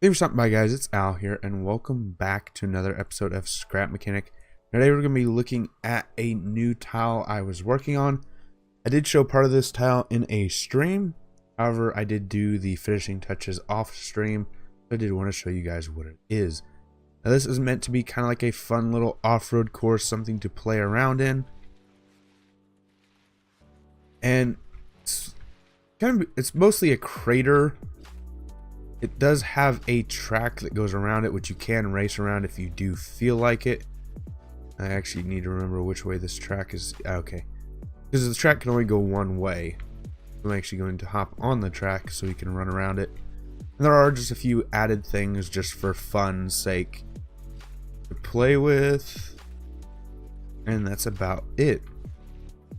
Thanks for stopping by, guys. It's Al here, and welcome back to another episode of Scrap Mechanic. Today we're going to be looking at a new tile I was working on. I did show part of this tile in a stream. However, I did do the finishing touches off stream. I did want to show you guys what it is. Now, this is meant to be kind of like a fun little off-road course, something to play around in. And it's mostly a crater. It does have a track that goes around it, which you can race around if you do feel like it. I actually need to remember which way this track is. Okay, because the track can only go one way. I'm actually going to hop on the track so you can run around it. And there are just a few added things just for fun's sake to play with, and that's about it.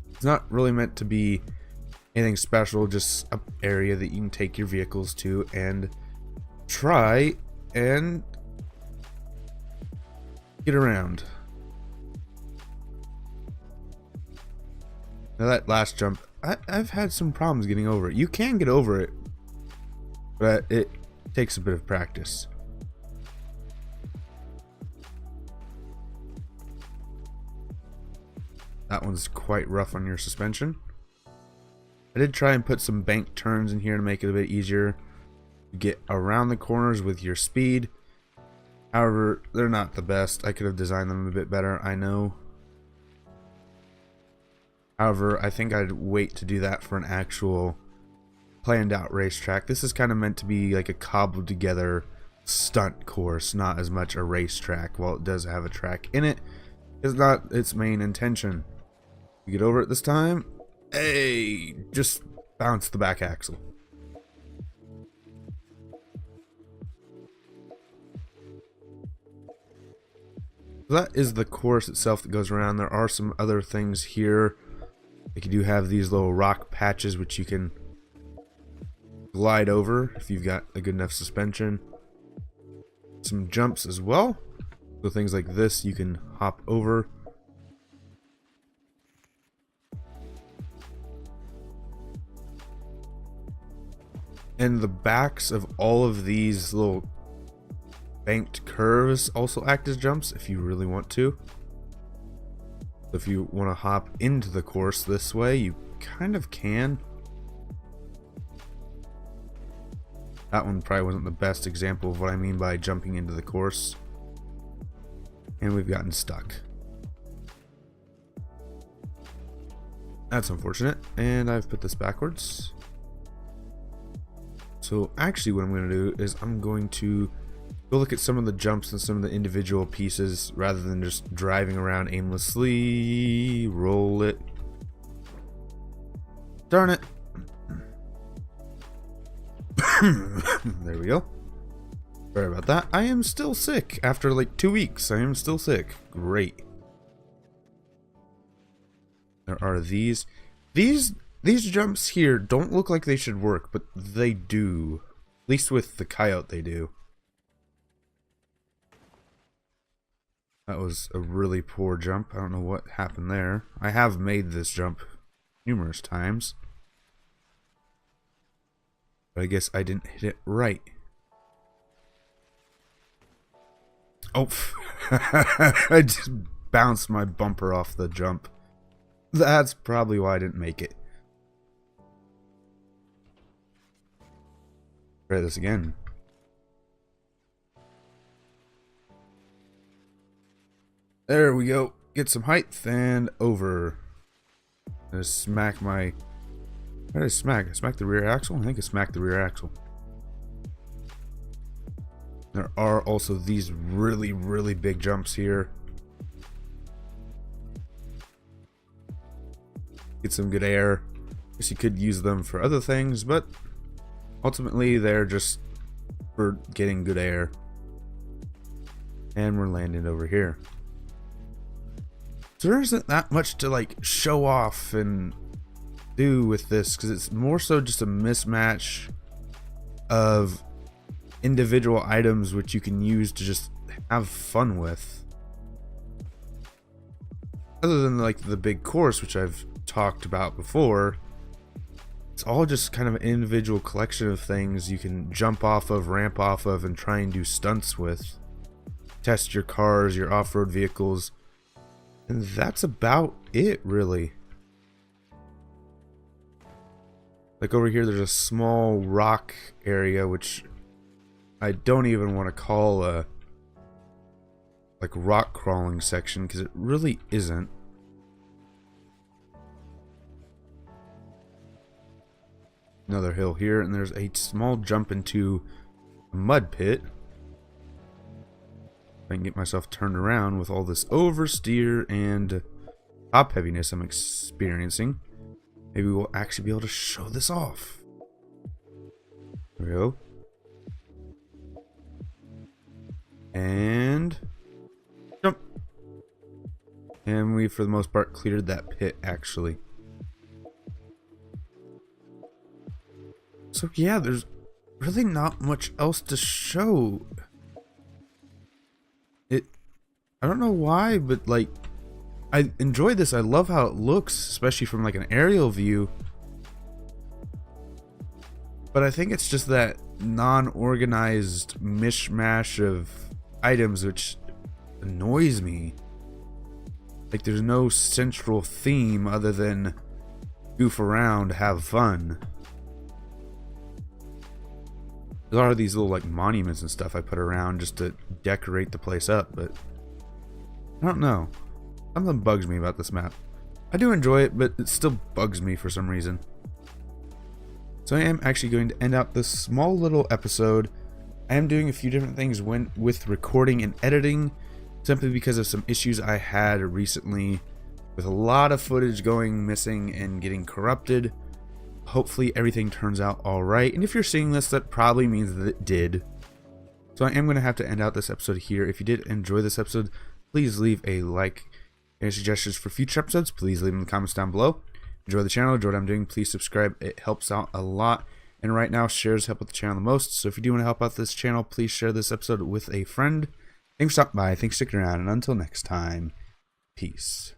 It's not really meant to be anything special, just an area that you can take your vehicles to and try and get around. Now that last jump, I've had some problems getting over it. You can get over it, but it takes a bit of practice. That one's quite rough on your suspension. I did try and put some bank turns in here to make it a bit easier to get around the corners with your speed. However, they're not the best. I could have designed them a bit better, I know. However, I think I'd wait to do that for an actual planned out racetrack. This is kind of meant to be like a cobbled together stunt course, not as much a racetrack. While it does have a track in it, it's not its main intention. You get over it this time. Hey, just bounce the back axle. That is the course itself that goes around. There are some other things here. Like you do have these little rock patches which you can glide over if you've got a good enough suspension. Some jumps as well. So things like this you can hop over. And the backs of all of these little banked curves also act as jumps if you really want to. So if you want to hop into the course this way, you kind of can. That one probably wasn't the best example of what I mean by jumping into the course. And we've gotten stuck. That's unfortunate. And I've put this backwards. So actually what I'm going to do is I'm going to go look at some of the jumps and some of the individual pieces rather than just driving around aimlessly. Roll it. Darn it. There we go. Sorry about that. I am still sick after like 2 weeks. I am still sick. Great. There are these jumps here don't look like they should work, but they do. At least with the coyote they do. That was a really poor jump. I don't know what happened there. I have made this jump numerous times, but I guess I didn't hit it right. Oh, I just bounced my bumper off the jump. That's probably why I didn't make it. Try this again. There we go. Get some height and over. I smack my... What did I smack? I smacked the rear axle? I think I smacked the rear axle. There are also these really, really big jumps here. Get some good air. Guess you could use them for other things, but ultimately they're just for getting good air. And we're landing over here. So there isn't that much to like show off and do with this, because it's more so just a mismatch of individual items which you can use to just have fun with. Other than like the big course which I've talked about before, it's all just kind of an individual collection of things you can jump off of, ramp off of, and try and do stunts with. Test your cars, your off-road vehicles, and that's about it, really. Like over here, there's a small rock area, which I don't even want to call a like rock crawling section, because it really isn't. Another hill here, and there's a small jump into a mud pit. If I can get myself turned around with all this oversteer and top heaviness I'm experiencing, maybe we'll actually be able to show this off. There we go. And jump. And we, for the most part, cleared that pit, actually. So yeah, there's really not much else to show. I don't know why, but like, I enjoy this. I love how it looks, especially from like an aerial view. But I think it's just that non-organized mishmash of items which annoys me. Like, there's no central theme other than goof around, have fun. There are these little like monuments and stuff I put around just to decorate the place up, but I don't know. Something bugs me about this map. I do enjoy it, but it still bugs me for some reason. So I am actually going to end out this small little episode. I am doing a few different things with recording and editing, simply because of some issues I had recently with a lot of footage going missing and getting corrupted. Hopefully everything turns out alright, and if you're seeing this, that probably means that it did. So I am going to have to end out this episode here. If you did enjoy this episode, please leave a like. Any suggestions for future episodes, please leave them in the comments down below. Enjoy the channel, enjoy what I'm doing, please subscribe. It helps out a lot. And right now, shares help with the channel the most. So if you do want to help out this channel, please share this episode with a friend. Thanks for stopping by, thanks for sticking around, and until next time, peace.